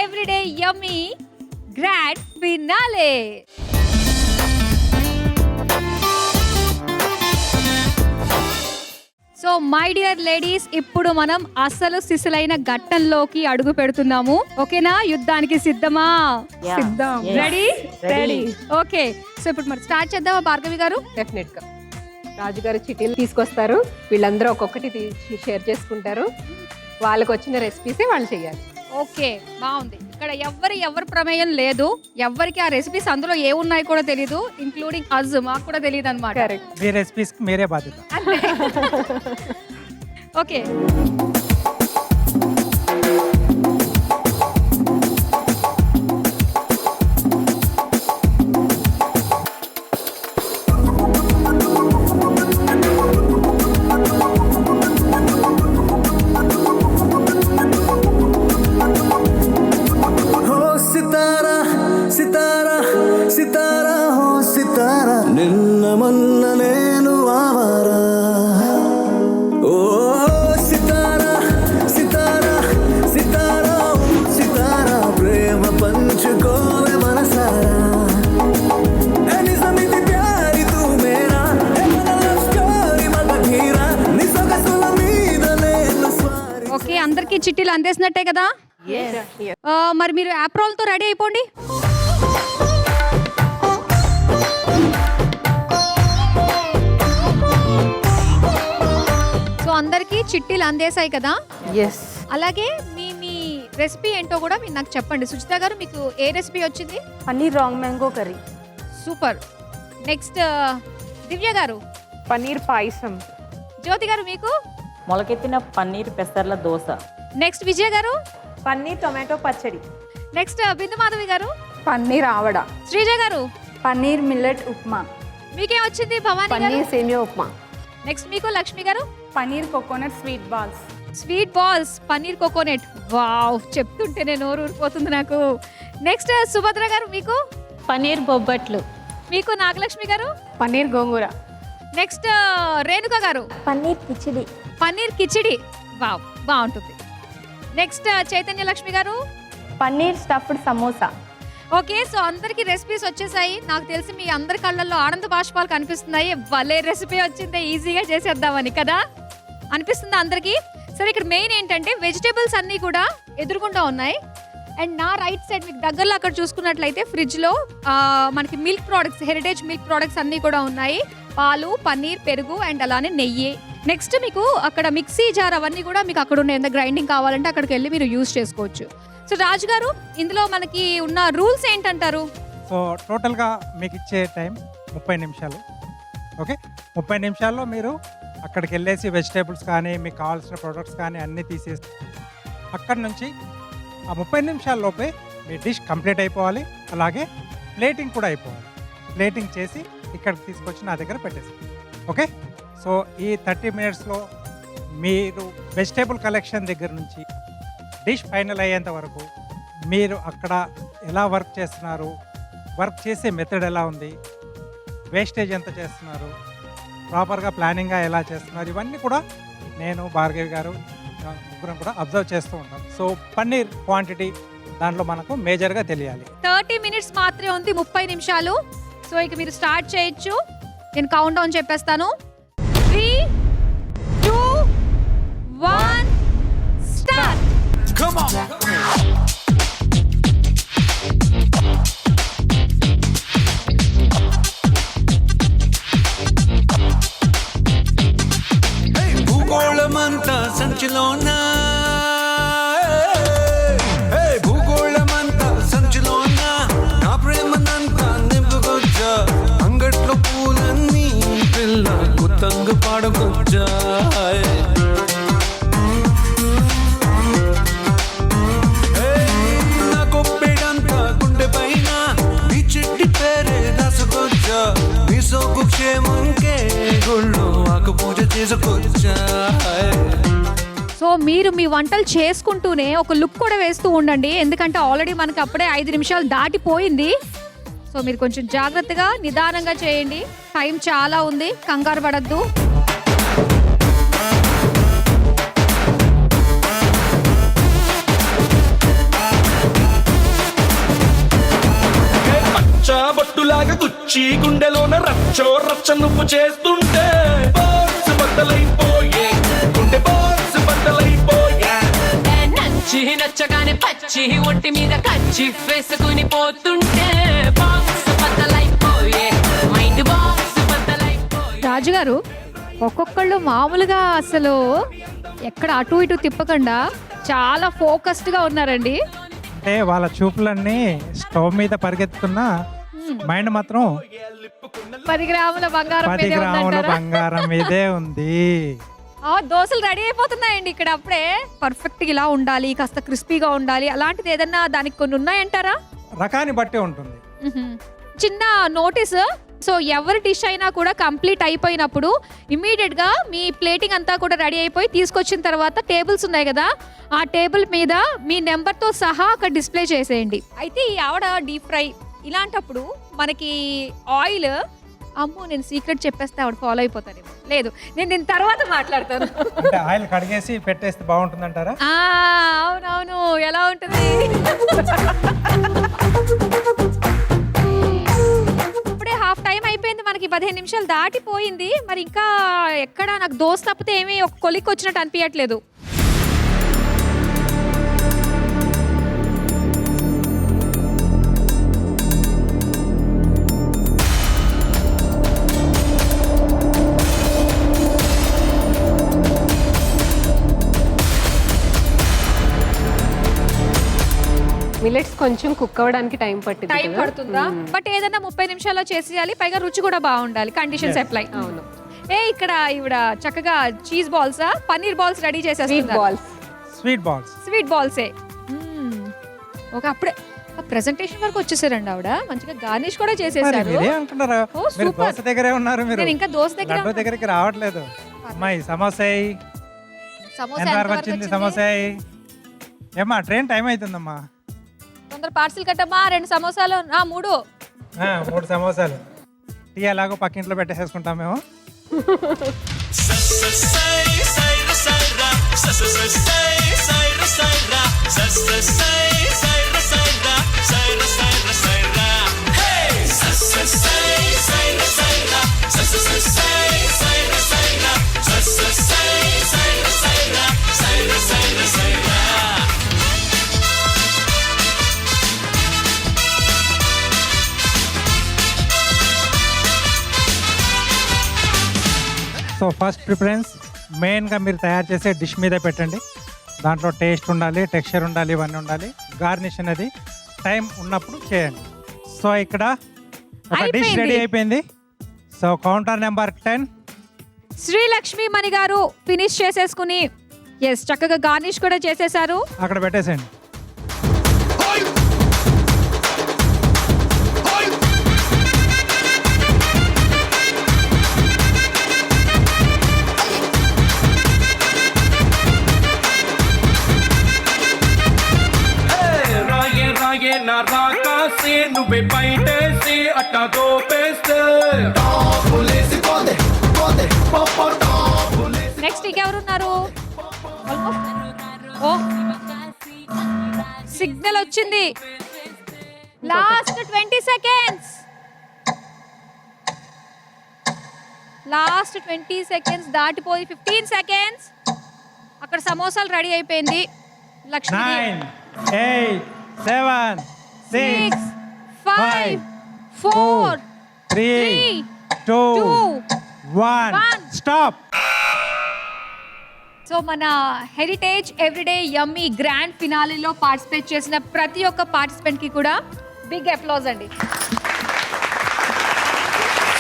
everyday yummy grand finale. So my dear ladies, ఇప్పుడు మనం అసలు సిసలైన ఘట్టంలోకి అడుగు పెడుతున్నాము. ఓకేనా? యుద్ధానికి సిద్ధమా? సిద్ధం. రెడీ? రెడీ. ఓకే, సో ఇప్పుడు మరి స్టార్ట్ చేద్దామా భార్గవి గారు? డెఫినెట్ గా రాజుగారు చిటీలు తీసుకొస్తారు, వీళ్ళందరూ ఒక్కొక్కటి షేర్ చేసుకుంటారు, వాళ్ళకి వచ్చిన రెసిపీసే వాళ్ళు చేయాలి. ఓకే, బాగుంది. ఇక్కడ ఎవరి ప్రమేయం లేదు, ఎవరికి ఆ రెసిపీస్ అందులో ఏ ఉన్నాయి కూడా తెలియదు, ఇంక్లూడింగ్ అజ్, మాకు కూడా తెలియదు అనమాట. మీ రెసిపీస్ మీరే బాధ్యత. ఓకే, సితారా హో సితారా, నిన్న మొన్న నేను ఆవారా. ఓ సితారా సితారా సితారా సితారా, ప్రేమ పంచుకోవే మనసారా. నిజమిది ప్యారి తూ మేరా, లవ్ స్టోరీ మగధీరా, నీ సొగసుల మీద నేను స్వారీ. ఓకే, అందరికి చిట్టీలు అందేసినట్టే కదా? మరి మీరు యాప్రోల్ తో రెడీ అయిపోండి. అందరికి చిట్టీలు అందేశాయి కదా? అలాగే మీ మీ రెసిపీ ఏంటో కూడా మీరు నాకు చెప్పండి. సుచిత గారు, మీకు ఏ రెసిపీ వచ్చింది? పన్నీర్ రాంగ్ mango curry. Super. Next Divya garu? Paneer payasam. Jyothi garu మీకు? మొలకెత్తిన పన్నీర్ పెసర్ల దోశ. నెక్స్ట్ విజయ గారు? పన్నీర్ టొమాటో పచ్చడి. నెక్స్ట్ బిందు మాధవి గారు? పన్నీర్ ఆవడ. శ్రీజ గారు? పన్నీర్ మిల్లెట్ ఉప్మా. మీకేం వచ్చింది భవానీ గారు? పన్నీర్ సేమియా ఉప్మా. నెక్స్ట్ మీకు లక్ష్మి గారు? Paneer coconut sweet balls. Sweet balls, paneer coconut. Wow, చెప్తుంటేనే నోరు ఊరిపోతుంది నాకు. నెక్స్ట్ సుభద్ర గారు మీకు? పన్నీర్ బొబ్బట్లు. మీకు నాగలక్ష్మి గారు? పన్నీర్ గోంగూర. నెక్స్ట్ రేణుక గారు? పన్నీర్ కిచిడి. పన్నీర్ కిచిడి. వావ్, బాగుంటుంది. నెక్స్ట్ చైతన్య లక్ష్మి గారు? Paneer stuffed samosa. Okay, so అందరికి రెసిపీస్ వచ్చేసాయి. నాకు తెలిసి మీ అందరి కళ్ళల్లో ఆనంద బాష్పాలు కనిపిస్తున్నాయి. భలే రెసిపీ వచ్చిందే, ఈజీగా చేసేద్దామని కదా అనిపిస్తుంది అందరికి. సరే, ఇక్కడ మెయిన్ ఏంటంటే వెజిటేబుల్స్ అన్నీ కూడా ఎదురుగుండా ఉన్నాయి. అండ్ నా రైట్ సైడ్ మీకు దగ్గరలో అక్కడ చూసుకున్నట్లయితే ఫ్రిడ్జ్లో మనకి milk products, heritage milk products అన్నీ కూడా ఉన్నాయి. పాలు, పన్నీర్, పెరుగు అండ్ అలానే నెయ్యి. నెక్స్ట్ మీకు అక్కడ మిక్సీ జార్ అవన్నీ కూడా మీకు అక్కడ ఉన్నాయి. ఎంత గ్రైండింగ్ కావాలంటే అక్కడికి వెళ్ళి మీరు యూజ్ చేసుకోవచ్చు. సో రాజు గారు, ఇందులో మనకి ఉన్న రూల్స్ ఏంటంటారు? సో టోటల్గా మీకు ఇచ్చే టైం 30 నిమిషాలు. ఓకే, 30 నిమిషాల్లో మీరు అక్కడికి వెళ్ళేసి వెజిటేబుల్స్ కానీ మీకు కావాల్సిన ప్రొడక్ట్స్ కానీ అన్నీ తీసేసి అక్కడి నుంచి ఆ 30 నిమిషాల్లోపే మీ డిష్ కంప్లీట్ అయిపోవాలి. అలాగే ప్లేటింగ్ కూడా అయిపోవాలి. ప్లేటింగ్ చేసి ఇక్కడికి తీసుకొచ్చి నా దగ్గర పెట్టేసి. ఓకే, సో ఈ 30 మినిట్స్లో మీరు వెజిటేబుల్ కలెక్షన్ దగ్గర నుంచి డిష్ ఫైనల్ అయ్యేంత వరకు మీరు అక్కడ ఎలా వర్క్ చేస్తున్నారు, వర్క్ చేసే మెథడ్ ఎలా ఉంది, వేస్టేజ్ ఎంత చేస్తున్నారు, ప్రాపర్గా ప్లానింగ్గా ఎలా చేస్తున్నారు, ఇవన్నీ కూడా నేను భార్గవి గారు ముగ్గురం కూడా అబ్జర్వ్ చేస్తూ ఉంటాం. సో పన్నీర్ క్వాంటిటీ దాంట్లో మనకు మేజర్గా తెలియాలి. 30 మినిట్స్ మాత్రమే ఉంది, 30 నిమిషాలు. సో ఇక మీరు స్టార్ట్ చేయొచ్చు. నేను కౌంట్ డౌన్ చెప్పేస్తాను. 3, 2, 1 start. Come on. Hey, భూగోళమంతా సంచిలోనా, hey, భూగోళమంతా సంచిలోనా, నా ప్రేమనంతా నింపుకొచ్చా, అంగట్లో పూలన్నీ పిల్ల గుత్తంగ పాడకొచ్చా. సో మీరు మీ వంటలు చేసుకుంటూనే ఒక లుక్ కూడా వేస్తూ ఉండండి, ఎందుకంటే ఆల్రెడీ మనకి అప్పుడే 5 నిమిషాలు దాటిపోయింది. సో మీరు కొంచెం జాగ్రత్తగా నిదానంగా చేయండి, టైం చాలా ఉంది, కంగారు పడద్దు. బొట్టులాగా గుచ్చి గుండెలోన రచ్చో రచ్చ నువ్వు చేస్తుంటే బాక్స్ బద్దలైపోయే గుండె బాక్స్ బద్దలైపోయే నచ్చి నచ్చగానే పచ్చి ఒంటి మీద కచ్చి వేసుకుని పోతుంటే బాక్స్ బద్దలైపోయే మైండ్ బాక్స్ బద్దలైపోయే. రాజుగారు ఒక్కొక్కళ్ళు మామూలుగా అసలు ఎక్కడ అటు ఇటు తిప్పకుండా చాలా ఫోకస్డ్గా ఉన్నారండి. అంటే వాళ్ళ చూపులన్నీ స్టవ్ మీద పరిగెత్తుతున్న మైండ్ మాత్రం 10 గ్రాముల బంగారం 10 మీదే గ్రాముల ఉందంటారా? బంగారం మీదే ఉంది. దోశలు రెడీ అయిపోతున్నాయండి ఇక్కడ అప్పుడే. పర్ఫెక్ట్గా ఇలా ఉండాలి, కాస్త క్రిస్పీగా ఉండాలి, అలాంటిది ఏదన్నా దానికి కొన్ని ఉన్నాయంటారా? రకాన్ని బట్టి ఉంటుంది. చిన్న నోటీస్, సో ఎవరి డిష్ అయినా కూడా కంప్లీట్ అయిపోయినప్పుడు ఇమీడియట్ గా మీ ప్లేటింగ్ అంతా కూడా రెడీ అయిపోయి తీసుకొచ్చిన తర్వాత టేబుల్స్ ఉన్నాయి కదా, ఆ టేబుల్ మీద మీ నెంబర్ తో సహా అక్కడ డిస్ప్లే చేసేయండి. అయితే ఈ ఆవిడ డీప్ ఫ్రై ఇలాంటప్పుడు మనకి ఆయిల్, అమ్మో నేను సీక్రెట్ చెప్పేస్తే ఆవిడ ఫాలో అయిపోతానేమో. లేదు, నేను దీని తర్వాత మాట్లాడతాను. అంటే ఆయిల్ కడిగేసి పెట్టేస్తే బాగుంటుంది అంటారా? అవునవును, ఎలా ఉంటుంది? ఇప్పుడే హాఫ్ టైం అయిపోయింది, మనకి 15 నిమిషాలు దాటిపోయింది. మరి ఇంకా ఎక్కడ నాకు దోశ తప్పితే ఏమీ ఒక కొలిక్ వచ్చినట్టు అనిపించట్లేదు. మిల్లెట్స్ కొంచెం కుక్ అవ్వడానికి టైం టైం పడుతుందా? బట్ ఏదైనా 30 నిమిషాల్లో చేసేయాలి, పైగా రుచి కూడా బాగుండాలి. Conditions apply. అవును. ఇక్కడ ఈవిడ చక్కగా cheese balls, paneer balls ready చేసేస్తుంది. Sweet balls. స్వీట్ బాల్సే. ఒక అప్పుడే ప్రెజెంటేషన్ వరకు వచ్చేసారండి ఆవిడ. మంచిగా గార్నిష్ కూడా చేసేసారు. మీరే అనుకున్నారా? ఓ, మీరు సూపర్. దోశ దగ్గరే ఉన్నారు. మీరు నేను ఇంకా దోశ దగ్గర లడ్డు దగ్గరికి రావట్లేదు. అమ్మాయి సమోసా సమోసా ఎంత వరకు ఎంతవరకు వచ్చింది? వచ్చింది? సమోసా ఏమ్మా, ట్రైన్ టైం అవుతుందమ్మా. తొందర పార్సిల్ కట్టమ్మా. 2 సమోసాలు, 3. 3 సమోసాలు. టీ ఎలాగో పక్కింట్లో పెట్టేసేసుకుంటాం మేము. సో ఫస్ట్ ప్రిఫరెన్స్ మెయిన్గా మీరు తయారు చేసే డిష్ మీద పెట్టండి. దాంట్లో టేస్ట్ ఉండాలి, టెక్స్చర్ ఉండాలి, ఇవన్నీ ఉండాలి. గార్నిష్ అనేది టైం ఉన్నప్పుడు చేయండి. సో ఇక్కడ ఒక డిష్ అయిపోయింది. రెడీ అయిపోయింది. So counter number 10. శ్రీలక్ష్మి మణి గారు ఫినిష్ చేసేసుకుని చక్కగా గార్నిష్ కూడా చేసేసారు. అక్కడ పెట్టేసేయండి. రాయే రాయే నా రాకాసి నువ్వే బయటేసి అట్టా దోపేస్తే నెక్స్ట్ ఇంకెవరున్నారు? ఓ, సిగ్నల్ వచ్చింది. Last 20 seconds. లాస్ట్ 20 సెకండ్స్ దాటిపోయి 15 సెకండ్స్. అక్కడ సమోసాలు రెడీ అయిపోయింది. లక్ష్మి 9, 8, 7, 6, 5, 4, 3, 2, 1. స్టాప్. సో మన heritage everyday yummy grand ఫినాలీలో participate చేసిన ప్రతి ఒక్క పార్టిసిపెంట్ కి కూడా బిగ్ అప్లాజ్ అండి.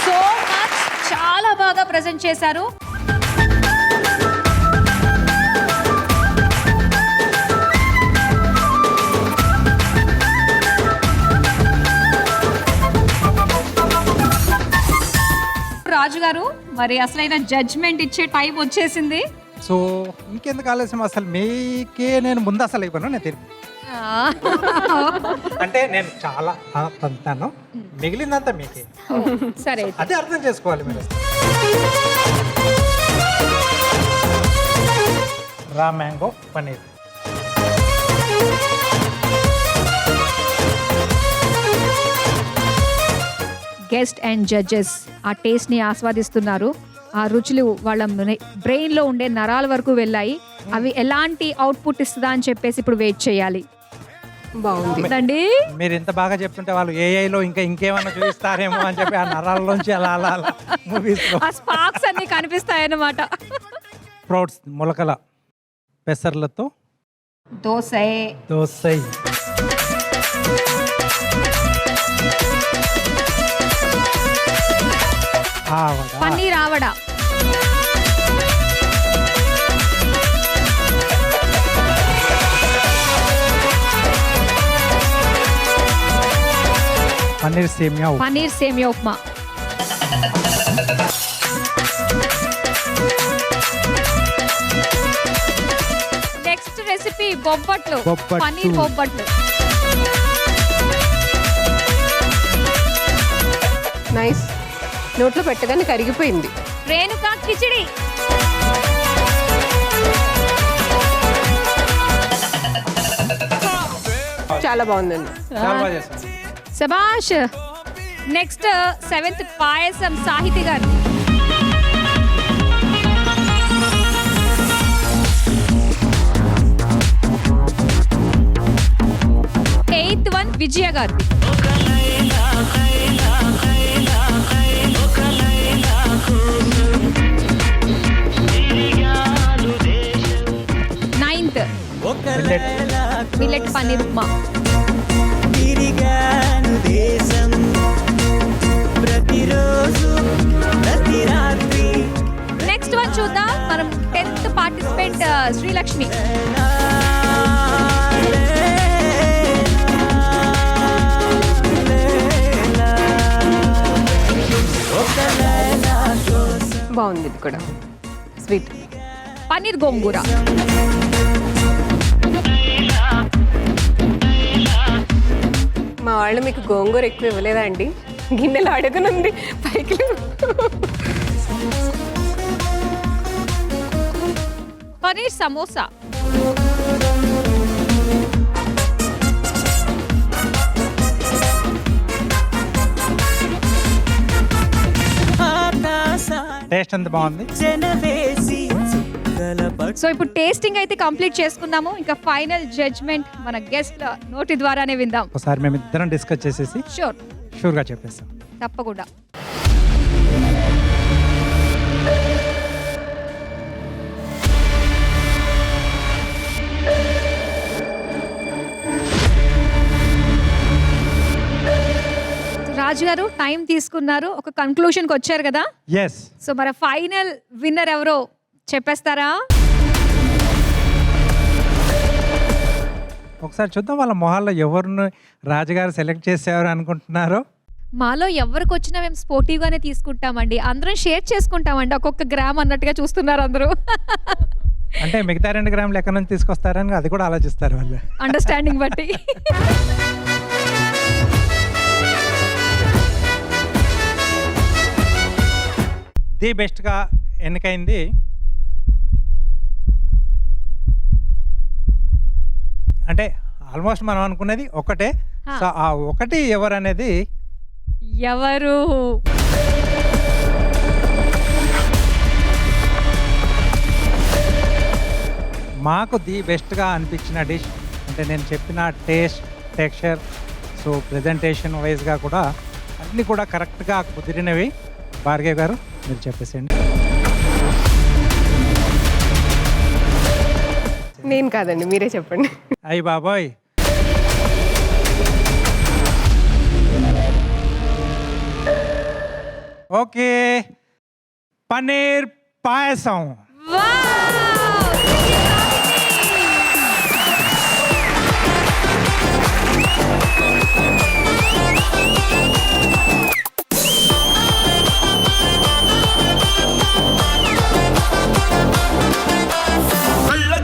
సో మచ్, చాలా బాగా ప్రెజెంట్ చేశారు. రాజు గారు, మరి అసలైన జడ్జ్మెంట్ ఇచ్చే టైం వచ్చేసింది. సో ఇంకెందుకు ఆలస్యం, అసలు మీకే నేను ముందు అసలు ఇవ్వను. నేను తిరిగి అంటే నేను చాలా తంతాను, మిగిలిందంతా మీకే. సరే, అదే అర్థం చేసుకోవాలి మీరు. Raw mango paneer. Guest and judges ఆ టేస్ట్ని ఆస్వాదిస్తున్నారు. ఆ రుచులు వాళ్ళ బ్రెయిన్లో ఉండే నరాల వరకు వెళ్ళాయి. అవి ఎలాంటి అవుట్పుట్ ఇస్తుందా అని చెప్పేసి ఇప్పుడు వెయిట్ చేయాలి. బాగుంది అండి మీరు ఇంత బాగా చెప్తుంటే వాళ్ళు ఏఐలో ఇంకేమన్నా చూపిస్తారేమో అని చెప్పి ఆ నరాల్లోంచి అలా అలా అలా మూవీస్లో ఆ స్పార్క్స్ అన్ని కనిపిస్తాయన్నమాట. స్ప్రౌట్స్ మొలకల పెసర్లతో దోసే దోసై. ఆవడ. పన్నీర్ ఆవడ, పన్నీర్ సేమియా ఉప్మా. పన్నీర్ సేమియా ఉప్మా, నెక్స్ట్ రెసిపీ బొబ్బట్లు, బొబ్బట్లు. పన్నీర్ బొబ్బట్లు. నైస్, నోట్లో పెట్టగానే కరిగిపోయింది. రేణుకా కిచిడి, చాలా బాగుందండి. చాలా బాగా చేస్తాను. శభాష్. నెక్స్ట్ 7th పాయసం సాహితి గారు. 8th వన్ విజయ గారు. Ninth millet paneer upma. Next one చూద్దాం మనం. 10th participant Srilakshmi. బాగుంది ఇది కూడా, స్వీట్. పన్నీర్ గోంగూర. మా వాళ్ళు మీకు గోంగూర ఎక్కువ ఇవ్వలేదా అండి? గిన్నెలు అడుగునుంది పైకి. పన్నీర్ సమోసా. టేస్ట్ ఎంత బాగుంది. సో ఇప్పుడు టేస్టింగ్ అయితే కంప్లీట్ చేసుకున్నాము. ఇంకా ఫైనల్ జడ్జ్మెంట్ మన గెస్ట్ నోటి ద్వారానే విందాం. ఒకసారి మేము ఇద్దరం డిస్కస్ చేసేసి షూర్గా చెప్పేస్తాం. తప్పకుండా. రాజు గారు టైం తీసుకున్నారు, ఒక కన్క్లూషన్కి వచ్చారు కదా. ఎస్. సో మరి ఫైనల్ విన్నర్ ఎవరో చెప్పేస్తారా? ఒకసారి చూద్దాం వాళ్ళ మొహాల్లో ఎవరిని రాజుగారు సెలెక్ట్ చేసేవారు అనుకుంటున్నారో. మాలో ఎవరికి వచ్చినా మేము స్పోర్టివ్గానే తీసుకుంటామండి, అందరం షేర్ చేసుకుంటామండి. ఒక్కొక్క గ్రామ్ అన్నట్టుగా చూస్తున్నారు అందరూ. అంటే మిగతా 2 గ్రాములు ఎక్కడి నుంచి తీసుకొస్తారని అది కూడా ఆలోచిస్తారు వాళ్ళు, అండర్స్టాండింగ్ బట్టి. ది బెస్ట్గా ఎన్నికైంది అంటే ఆల్మోస్ట్ మనం అనుకున్నది ఒకటే. సో ఆ ఒకటి ఎవరు అనేది ఎవరు? మాకు ది బెస్ట్గా అనిపించిన డిష్ అంటే నేను చెప్పిన టేస్ట్, టెక్స్చర్, సో ప్రజెంటేషన్ వైజ్గా కూడా అన్నీ కూడా కరెక్ట్గా కుదిరినవి. భార్గవ్ గారు మీరు చెప్పేసేయండి. నేను కాదండి, మీరే చెప్పండి. అయ్యి బాబోయ్, ఓకే, పన్నీర్ పాయసం.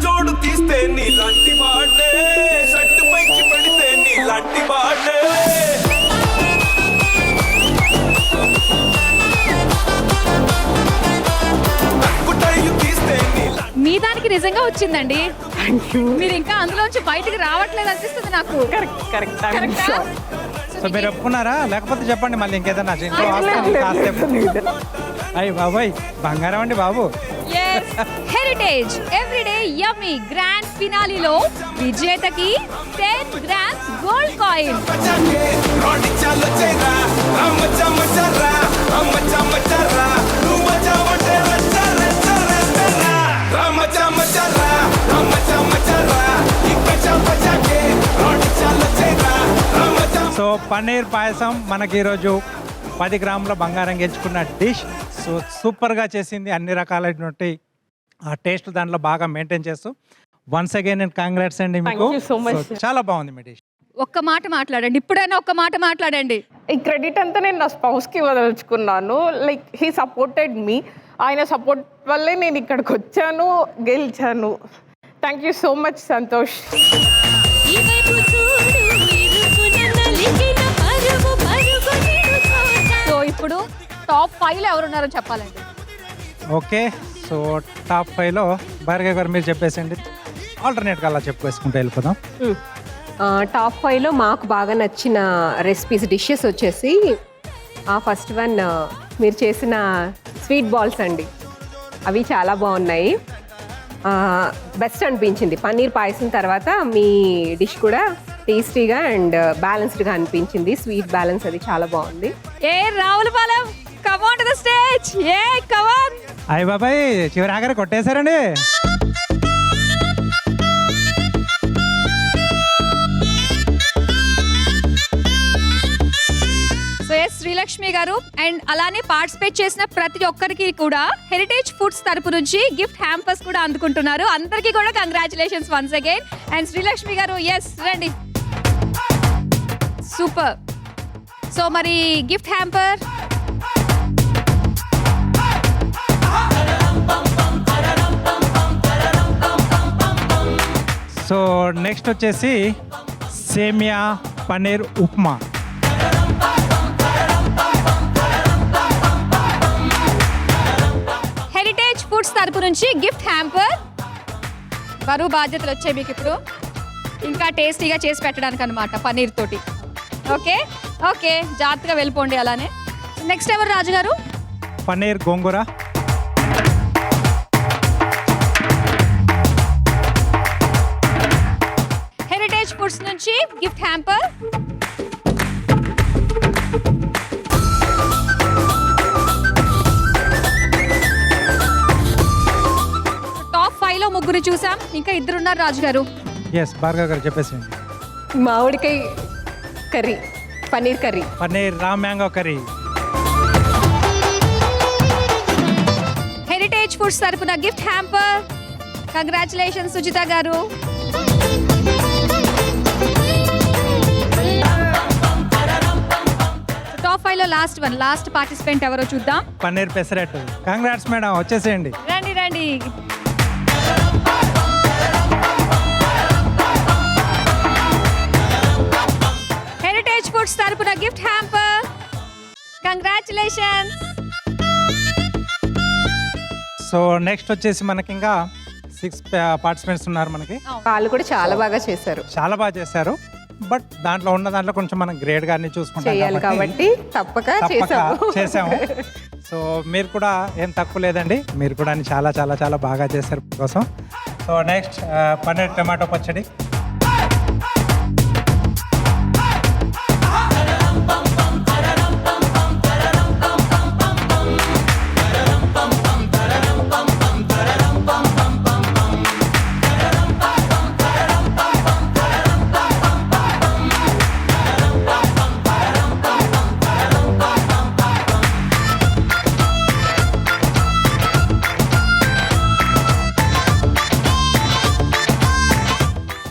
జోడు తీస్తే నీలాంటి వాడే, షట్టు పైకి పెడితే నీలాంటి వాడే. మీ దానికి నిజంగా వచ్చిందండి. మీరు ఇంకా అందులోంచి బయటికి రావట్లేదు అనిపిస్తుంది నాకు. కరెక్ట్. సో సో మీరు ఒప్పుకున్నారా? లేకపోతే చెప్పండి మళ్ళీ ఇంకేదన్నా ఇంట్లో వస్తాను కాసేపు. అయ్యి బాబాయ్ బంగారం అండి బాబు. హెరిటేజ్ ఎవ్రీడే యమ్మీ గ్రాండ్ ఫినాలీలో విజేతకి 10 grams gold coin. So paneer payasam మనకి ఈరోజు 10 గ్రాముల బంగారం గెలుచుకున్న డిష్. సో సూపర్గా చేసింది, అన్ని రకాలైనటువంటి ఆ టేస్ట్ దాంట్లో బాగా మెయింటైన్ చేస్తూ వన్స్ అగైన్ అండ్ కాంగ్రాట్స్ అండి మీకు. so much, So, చాలా బాగుంది మీ డిష్. ఒక్క మాట మాట్లాడండి, ఇప్పుడైనా ఒక్క మాట మాట్లాడండి. ఈ క్రెడిట్ అంతా నేను నా స్పౌస్కి వదలుచుకున్నాను. Like he supported me. ఆయన సపోర్ట్ వల్లే నేను ఇక్కడికి వచ్చాను, గెలిచాను. Thank you so much Santosh. So ఇప్పుడు టాప్ 5 లో ఎవరున్నారో చెప్పాలండి. ఓకే, సో టాప్ 5లో భార్గవ్ గారు మీరు చెప్పేసండి. ఆల్టర్నేట్గా అలా చెప్పుకేసుకుంటూ వెళ్ళిపోదాం. టాప్ 5లో మాకు బాగా నచ్చిన రెసిపీస్ డిషెస్ వచ్చేసి ఫస్ట్ వన్ మీరు చేసిన స్వీట్ బాల్స్ అండి. అవి చాలా బాగున్నాయి, బెస్ట్ అనిపించింది. పన్నీర్ పాయసం తర్వాత మీ డిష్ కూడా టేస్టీగా అండ్ బ్యాలెన్స్డ్గా అనిపించింది. స్వీట్ బ్యాలెన్స్ అది చాలా బాగుంది. ఏ Ravulapalem come on to the stage. ఏ కమ్ ఆన్. అయ్య బాబాయ్ చివరి ఆఖరి కొట్టేశారండి. సో ఎస్ శ్రీలక్ష్మి గారు అండ్ అలానే పార్టిసిపేట్ చేసిన ప్రతి ఒక్కరికి కూడా హెరిటేజ్ ఫుడ్స్ తరపు నుంచి గిఫ్ట్ హ్యాంపర్స్ కూడా అందుకుంటున్నారు. అందరికీ కూడా congratulations once again. And Srilakshmi గారు ఎస్ రండి. సూపర్. సో మరి గిఫ్ట్ హ్యాంపర్ సో నెక్స్ట్ వచ్చేసి సేమియా పన్నీర్ ఉప్మా. హెరిటేజ్ ఫుడ్స్ తరపు నుంచి గిఫ్ట్ హ్యాంపర్. బరువు బాధ్యతలు వచ్చాయి మీకు ఇప్పుడు, ఇంకా టేస్టీగా చేసి పెట్టడానికి అనమాట పన్నీర్ తోటి. ఓకే ఓకే జాగ్రత్తగా వెళ్ళిపోండి. అలానే నెక్స్ట్ ఎవరు రాజుగారు? పన్నీర్ గోంగూర. హెరిటేజ్ ఫుడ్స్ నుంచి గిఫ్ట్ హ్యాంపర్. టాప్ 5లో ముగ్గురు చూసాం, ఇంకా ఇద్దరున్నారు రాజుగారు. ఎస్ భార్గవ్ గారు చెప్పేసింది. మామిడికాయ curry, paneer curry. Paneer Ram mango curry. Heritage foods తరపున గిఫ్ట్ హ్యాంపర్. కంగ్రాచులేషన్స్ సుజిత గారు. టాప్ 5లో లాస్ట్ పార్టిసిపెంట్ ఎవరో చూద్దాం. పన్నీర్ పెసరట్టు. కంగ్రాట్స్ మేడం, వచ్చేసేయండి. రండి రండి. హెరిటేజ్ ఫుడ్స్ తరపున gift hamper. Congratulations. So next వచ్చేసి మనకి ఇంకా 6 పార్టిసిపెంట్స్ ఉన్నారు మనకి. వాళ్ళు కూడా చాలా బాగా చేశారు, చాలా బాగా చేశారు. బట్ దాంట్లో కొంచెం మనం గ్రేడ్ గా అన్ని చూసుకుంటాం చేయాలి కాబట్టి తప్పక చేసాము. సో మీరు కూడా ఏం తక్కువ లేదండి, మీరు కూడా అన్ని చాలా చాలా చాలా బాగా చేశారు కోసం. సో నెక్స్ట్ పన్నీర్ టమాటో పచ్చడి.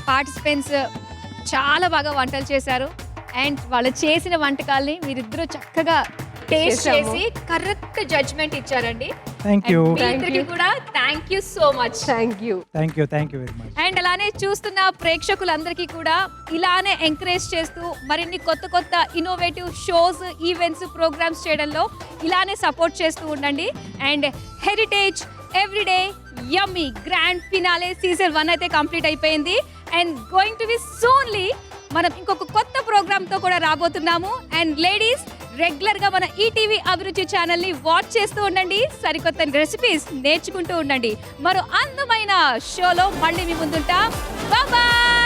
పార్టిసిపెంట్స్ చాలా బాగా వంటలు చేశారు అండ్ వాళ్ళు చేసిన వంటకాల్ని మీరిద్దరూ చక్కగా టేస్ట్ చేసి కరెక్ట్ జడ్జ్మెంట్ ఇచ్చారండి. Thank you. ఇద్దరికి కూడా thank you so much. Thank you very much. And అలానే చూస్తున్న ప్రేక్షకులందరికీ కూడా ఇలానే ఎంకరేజ్ చేస్తూ మరిన్ని కొత్త ఇన్నోవేటివ్ షోస్, ఈవెంట్స్, ప్రోగ్రామ్స్ చేయడంలో ఇలానే సపోర్ట్ చేస్తూ ఉండండి. And heritage everyday yummy grand finale season 1 అయితే కంప్లీట్ అయిపోయింది and going to be soonly మనం ఇంకొక కొత్త ప్రోగ్రామ్తో కూడా రాబోతున్నాము. అండ్ లేడీస్, రెగ్యులర్గా మన ఈటీవీ అభిరుచి ఛానల్ని వాచ్ చేస్తూ ఉండండి. సరికొత్త రెసిపీస్ నేర్చుకుంటూ ఉండండి. మరో అందమైన షోలో మళ్ళీ మీ ముందుంటాం. బాయ్.